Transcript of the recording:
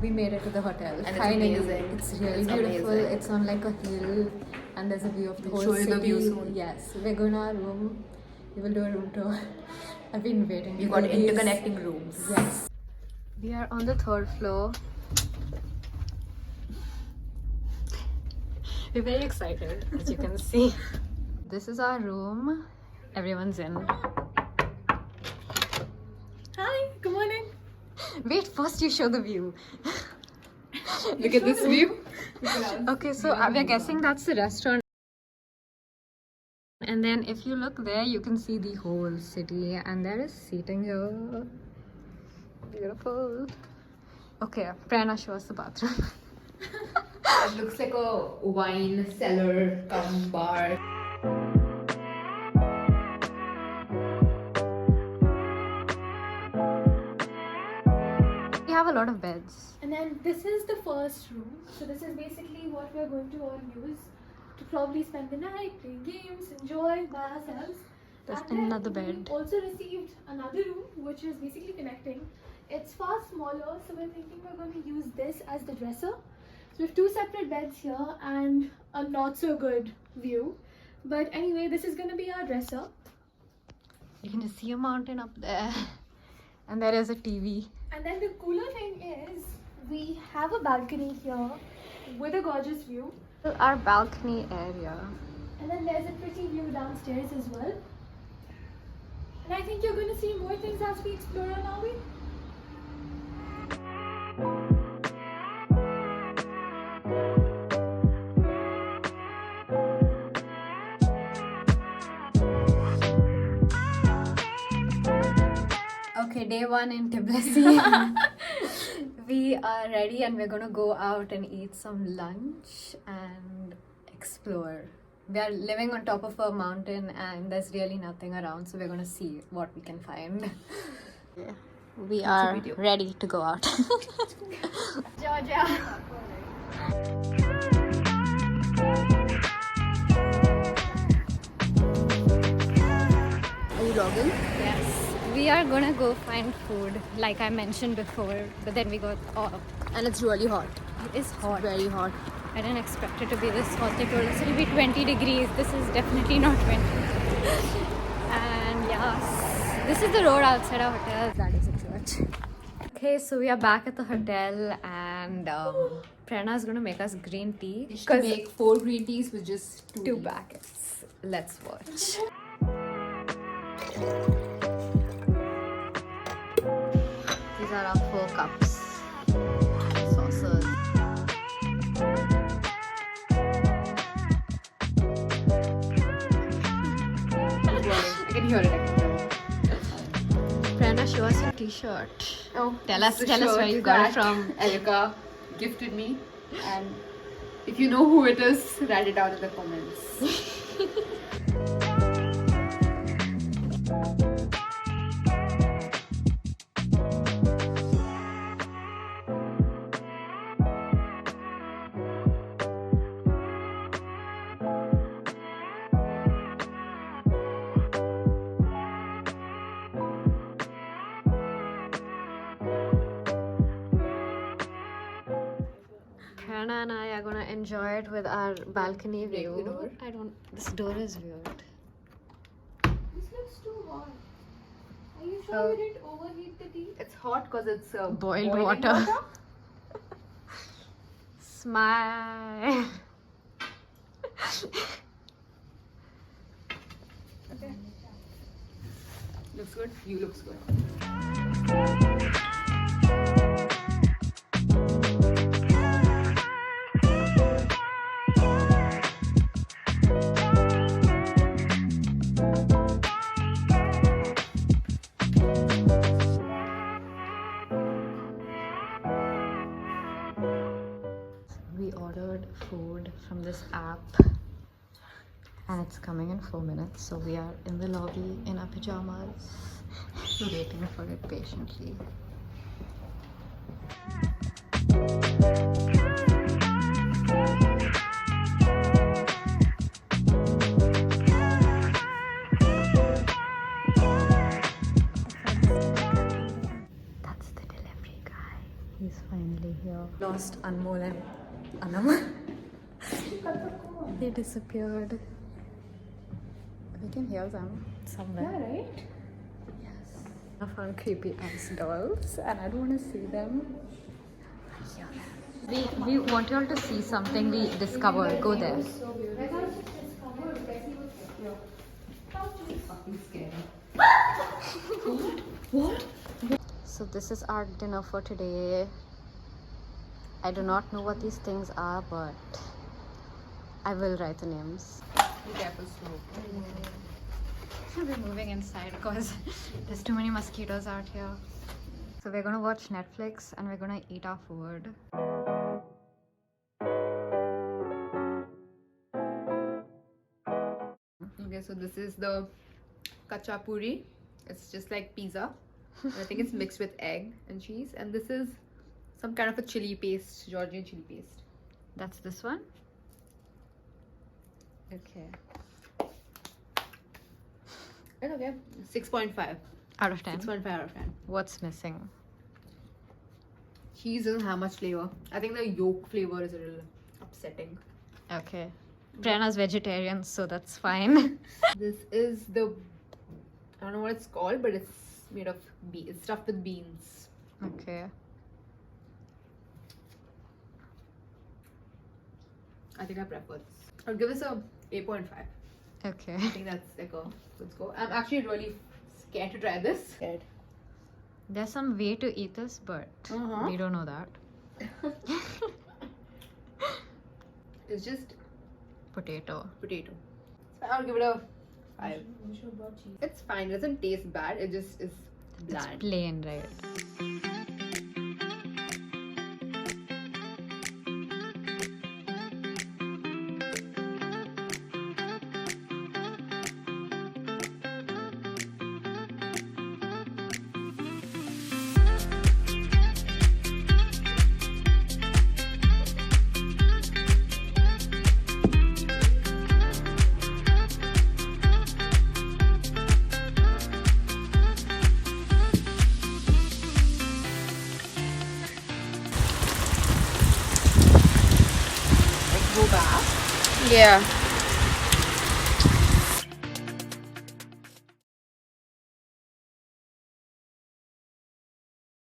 we made it to the hotel. And Finally. it's amazing. It's really It's beautiful. amazing. It's on like a hill, and there's a view of the We'll whole show you city. the view soon. Yes, we're going to our room. We will do a room tour. I've been waiting. We've for got these. interconnecting rooms. Yes. We are on the 3rd floor. We're very excited, as you can see. This is our room. Everyone's in. Hi, good morning. Wait, first you show the view. Look at this view. Okay, so we're guessing that's the restaurant. And then if you look there, you can see the whole city. And there is seating here. Beautiful. Okay, Prerna, show us the bathroom. It looks like a wine cellar cum bar. We have a lot of beds. And then this is the first room. So this is basically what we're going to all use to probably spend the night, play games, enjoy by ourselves. There's And then another bed. We also received another room which is basically connecting. It's far smaller, so we're thinking we're going to use this as the dresser. So we have 2 separate beds here and a not so good view. But anyway, this is going to be our dresser. You can just see a mountain up there. And there is a TV. And then the cooler thing is we have a balcony here with a gorgeous view. Our balcony area. And then there's a pretty view downstairs as well. And I think you're going to see more things as we explore on our way. Okay, day 1 in Tbilisi. We are ready and we're gonna go out and eat some lunch and explore. We are living on top of a mountain and there's really nothing around, so we're gonna see what we can find. Yeah. We are ready to go out. Georgia. Are you vlogging? Yes. We are gonna go find food, like I mentioned before, but then we got And it's really hot. it is hot. Very hot. I didn't expect it to be this hot. They told us it'll be 20 degrees. This is definitely not 20. And yes, this is the road outside our hotel. That is a church. Okay, so we are back at the hotel and Prerna is gonna make us green tea. You should make 4 green teas with just 2 2 teas. packets. Let's watch. These are our 4 cups. Saucers. I can hear it. Prerna, show us your t-shirt. Oh, Tell us the where shirt you got it that from. Elika gifted me, and if you know who it is, write it down in the comments. Prerna and I are gonna enjoy it with our balcony Break the view. door. This door is weird. This looks too hot. Are you sure you didn't overheat the tea? It's hot because it's Boiled boiling water. Smile. Okay. Looks good. You looks good. We ordered food from this app and it's coming in 4 minutes. So we are in the lobby in our pajamas, waiting for it patiently. That's the delivery guy. He's finally here. Lost Anmol and Anam. They disappeared. We can hear them somewhere. Yeah, right? Yes. I found creepy ass dolls and I don't want to see them. I hear them. We want you all to see something we discovered. Go there. So weird. I thought it was discovered. Bessie was here. Fucking scary. What? So this is our dinner for today. I do not know what these things are, but I will write the names. Be careful, slow. Should be moving inside because there's too many mosquitoes out here. So we're gonna watch Netflix and we're gonna eat our food. Okay, so this is the kachapuri. It's just like pizza. And I think it's mixed with egg and cheese. And this is some kind of a chili paste, Georgian chili paste. That's this one? Okay. It's okay. 6.5. Out of 10. 6.5 out of 10. What's missing? Cheese doesn't have much flavor. I think the yolk flavor is a little upsetting. Okay. Prerna's vegetarian, so that's fine. This is the, I don't know what it's called, but it's made of it's stuffed with beans. Okay. I think I prefer this. I'll give this a 8.5. Okay. I think that's like a good score. I'm actually really scared to try this. Scared. There's some way to eat this, but we don't know that. It's just Potato. potato. So I'll give it a 5. It's fine. It doesn't taste bad. It just is It's bland. plain, right? Go back. Yeah.